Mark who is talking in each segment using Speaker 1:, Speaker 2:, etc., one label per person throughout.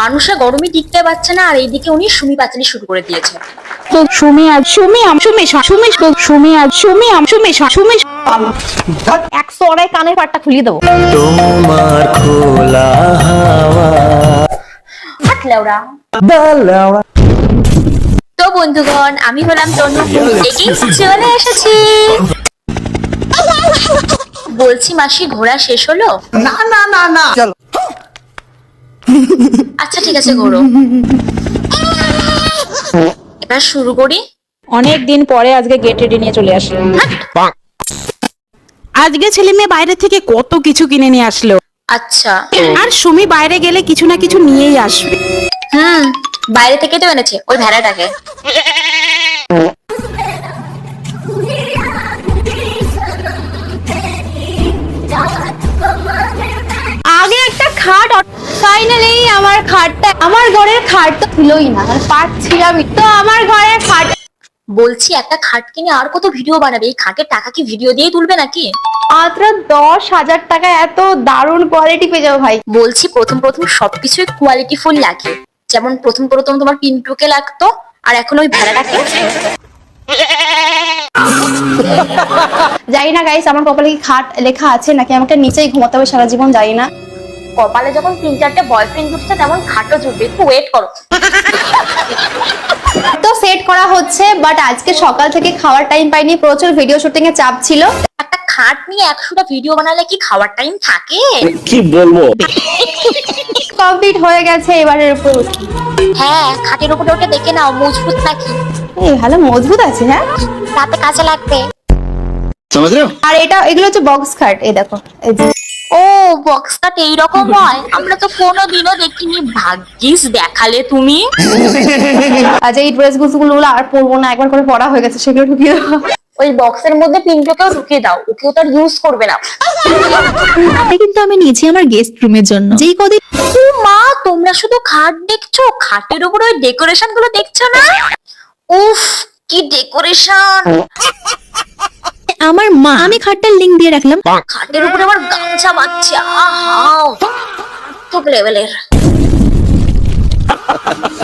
Speaker 1: মানুষরা গরমে টিকতে পারছে না, আর এইদিকে উনি সুমি পাঁচালি শুরু করে দিয়েছে।
Speaker 2: এক সরাই কানের পাটটা খুলিয়ে দেবো।
Speaker 3: তোমার খোলা হাওয়া
Speaker 1: হাত লেওড়া। তো বন্ধুগণ, আমি হলাম তনু, চলে এসেছি। বলছি মাসি, ঘোরা শেষ হলো?
Speaker 3: না না না না চলো
Speaker 1: আচ্ছা ঠিক আছে, ঘোরো। এবার শুরু করি।
Speaker 2: অনেক দিন পরে আজকে গেট রেডি নিয়ে চলে আসলাম।
Speaker 4: আজকে ছেলে মেয়ে বাইরে থেকে কত কিছু কিনে নিয়ে আসলো,
Speaker 1: আচ্ছা।
Speaker 4: আর সুমি বাইরে গেলে কিছু না কিছু নিয়েই আসবে।
Speaker 1: বাইরে থেকে তো এনেছে ওই ভেড়াটাকে।
Speaker 2: আগে একটা খাট, ফাইনালি আমার খাটটা, আমার ঘরের খাট তো ছিলই না, পাচ্ছিলাম তো আমার ঘরের খাট।
Speaker 1: বলছি একটা খাট কিনে আর কত ভিডিও বানাবে? এই খাটের টাকা কি ভিডিও দিয়ে তুলবে নাকি?
Speaker 2: মাত্র 10,000 টাকা এত দারুণ কোয়ালিটি পেয়ে যাবো ভাই।
Speaker 1: বলছি প্রথম প্রথম সবকিছুই কোয়ালিটি ফুল লাগে, যেমন প্রথম প্রথম তোমার পিন্টুকে লাগতো, আর এখন ওই ভেড়াটাকে।
Speaker 2: জানি না গাইস, আমার কপালে কি খাট লেখা আছে নাকি আমাকে নিচেই ঘুমাতে হবে সারা জীবন, জানি না।
Speaker 1: কপালে যখন 3-4টে বয়ফ্রেন্ড জুটছে তেমন খাটও জুটবে, একটু ওয়েট করো।
Speaker 2: তো সেট করা হচ্ছে, বাট আজকে সকাল থেকে খাওয়ার টাইম পাইনি, প্রচুর ভিডিও শুটিং এর চাপ ছিল।
Speaker 1: একটা খাট নিয়ে 100টা ভিডিও বানালে কি খাওয়ার টাইম থাকে?
Speaker 3: কি বলবো।
Speaker 2: কমপ্লিট হয়ে গেছে, এবারের উপর।
Speaker 1: হ্যাঁ, খাটের উপরে ওটা দেখে নাও মজবুত নাকি।
Speaker 2: এই ভালো মজবুত আছে, হ্যাঁ
Speaker 1: রাতে কাজে লাগবে।
Speaker 2: আর এগুলো হচ্ছে বক্স খাট, এই দেখো এই যে।
Speaker 1: ও, বক্স কাট এইরকম হয়? আমরা তো কোনোদিনও দেখিনি, ভাগ্যিস দেখালে তুমি।
Speaker 2: আচ্ছা, এই ড্রেস গুলো আর পরবো না, একবার করে পরা হয়ে গেছে, সেগুলো ঢুকিয়ে দাও।
Speaker 1: ওই বক্সের মধ্যে পিন্টুকেও ঢুকিয়ে দাও, ওকেও তো ইউজ করবে না।
Speaker 5: কিন্তু আমি নিয়েছি আমার গেস্ট রুমের জন্য, যেই কদিন
Speaker 1: ও মা, তোমরা শুধু খাট দেখছো, খাটের উপর ওই ডেকোরেশন গুলো দেখছো না? উফ, কি ডেকোরেশন!
Speaker 5: আমার মা, আমি খাটটার লিংক দিয়ে রাখলাম।
Speaker 1: খাটের উপরে আবার গামছা বাঁধছে, আহা টপ লেভেলের।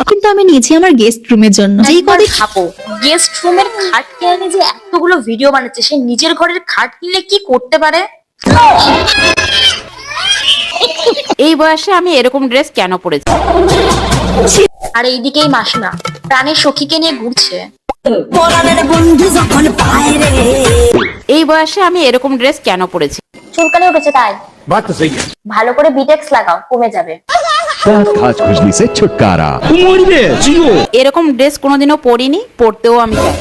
Speaker 5: কিন্তু আমি নিয়েছি আমার গেস্ট রুমের জন্য, যেই কদিন
Speaker 1: ভাবো, গেস্ট রুমের খাট কিনে যে এতগুলো ভিডিও বানাচ্ছে, সে নিজের ঘরের খাট কিনলে কি করতে পারে?
Speaker 4: এই বয়সে আমি এরকম ড্রেস কেন পরেছি?
Speaker 1: আর এইদিকেই মাসিমা প্রাণের সখীকে নিয়ে ঘুরছে।
Speaker 4: এই বয়সে আমি এরকম ড্রেস কেন পরেছি?
Speaker 1: চুলকানি উঠেছে তাই। ভালো করে বিটেক্স লাগাও, কমে যাবে।
Speaker 6: खाज खुजली से छुटकारा।
Speaker 4: এরকম ড্রেস কোনোদিনও পরিনি, পরতেও আমি চাই।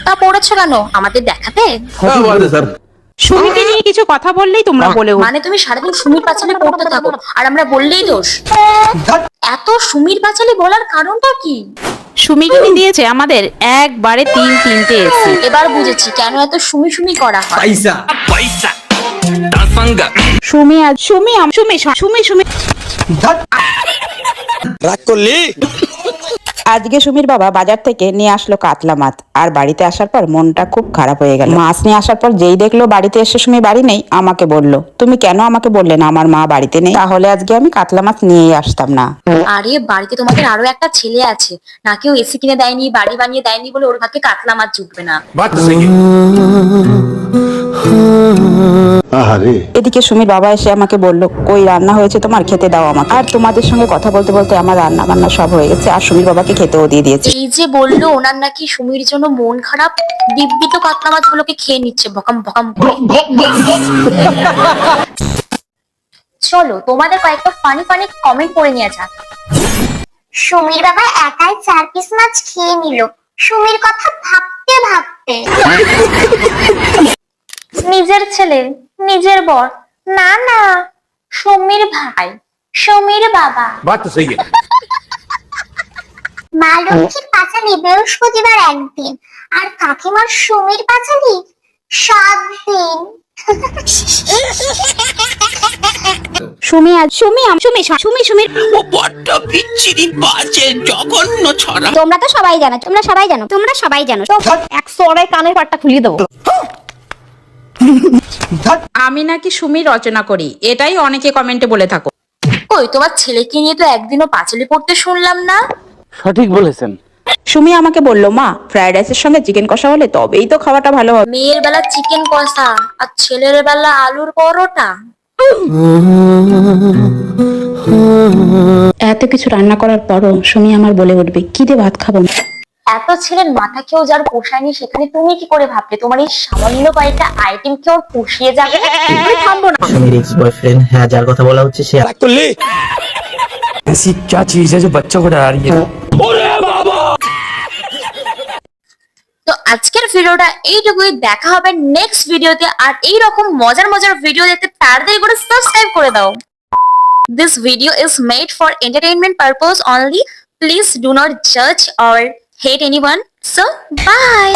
Speaker 1: তা পড়েছো কেন? আমাদের দেখাতে?
Speaker 4: সুমিকে নিয়ে কিছু কথা বললেই তোমরা বলে উঠো।
Speaker 1: মানে তুমি সারাদিন সুমির পাঁচালি পড়তে থাকো আর আমরা বললেই দোষ? এত সুমির পাঁচালি বলার কারণটা কি?
Speaker 4: সুমি কিনে দিয়েছে আমাদের একবারে 3-3টে এসি।
Speaker 1: এবার বুঝেছি কেন এত সুমি সুমি করা হয়।
Speaker 3: রাগ করলি?
Speaker 7: আজকে সুমির বাবা বাজার থেকে নিয়ে আসলো কাতলা মাছ, আর বাড়িতে আসার পর মনটা খুব খারাপ হয়ে গেল। মাছ নিয়ে আসার পর যেই দেখলো বাড়িতে এসে সুমি বাড়ি নেই, আমাকে বললো, তুমি কেন আমাকে বললে না আমার মা বাড়িতে নেই? তাহলে আজকে আমি কাতলা মাছ নিয়েই আসতাম না।
Speaker 1: আরে বাড়িতে তোমাদের আরো একটা ছেলে আছে, না কেউ এসি কিনে দেয়নি, বাড়ি বানিয়ে দেয়নি বলে ওর ভাগ্যে কাতলা মাছ জুটবে না।
Speaker 7: এদিকে সুমির বাবা এসে আমাকে বললো, কই রান্না হয়েছে তোমার, খেতে দাও আমাকে। আর তোমাদের সঙ্গে কথা বলতে বলতে আমার রান্না বান্না সব হয়ে গেছে, আর সুমির বাবাকে খেতেও দিয়ে দিয়েছে।
Speaker 1: এই যে বললো ওনার নাকি সুমির জন্য মন খারাপ, দিব্যি তো কাতলা মাছগুলোকে খেয়ে নিচ্ছে ভকাম ভকাম করে। চলো তোমাদের কয়েকটা ফানি ফানি কমেন্ট করে নিয়ে যাক।
Speaker 8: সুমির বাবা একাই 4 পিস মাছ খেয়ে নিল, সুমির কথা ভাবতে ভাবতে।
Speaker 1: নিজের ছেলে, নিজের বর, না না সুমির ভাই, সুমির বাবা।
Speaker 8: মা লক্ষ্মীর পাঁচালি বৃহস্পতিবার একদিন, আর কাকিমার সুমির পাঁচালি 7 দিন।
Speaker 2: তোমরা তো সবাই জানো, এক সরাই কানের পাটটা খুলিয়ে দেবো।
Speaker 4: আমি নাকি সুমি রচনা করি, এটাই অনেকে কমেন্টে বলে থাকো।
Speaker 1: কই তোমার ছেলেকে নিয়ে তো একদিনও পাঁচালি পড়তে শুনলাম না।
Speaker 3: সঠিক বলেছেন।
Speaker 7: সুমি আমাকে বলল, মা ফ্রাইড রাইসের সঙ্গে চিকেন কষা হলে তবেই তো খাওয়াটা ভালো হবে।
Speaker 1: মেয়ের বেলা চিকেন কষা আর ছেলের বেলা আলুর পরোটা।
Speaker 7: এত কিছু রান্না করার পরও সুমি আমার বলে উঠবে, কি দিয়ে ভাত খাবো?
Speaker 1: এত ছেলের মাথা কেউ যার পোষায়নি, সেখানে তুমি কি করে ভাবলে তোমার এই সামান্য কয়েকটা আইটেম কেউ পুষিয়ে যাবে? আমি থামবো না।
Speaker 9: সুমির এক্স বয়ফ্রেন্ড, হ্যাঁ যার কথা বলা হচ্ছে সে
Speaker 3: রাগ করলি?
Speaker 10: ऐसी क्या चीज है जो बच्चों को डरा रही है?
Speaker 1: তো আজকের ভিডিওটা এইটুকুই, দেখা হবে নেক্সট ভিডিওতে। আর এইরকম মজার মজার ভিডিও দেখতে তাড়াতাড়ি করে সাবস্ক্রাইব করে দাও। This video is made for entertainment purpose only. Please do not judge or hate anyone. So, bye.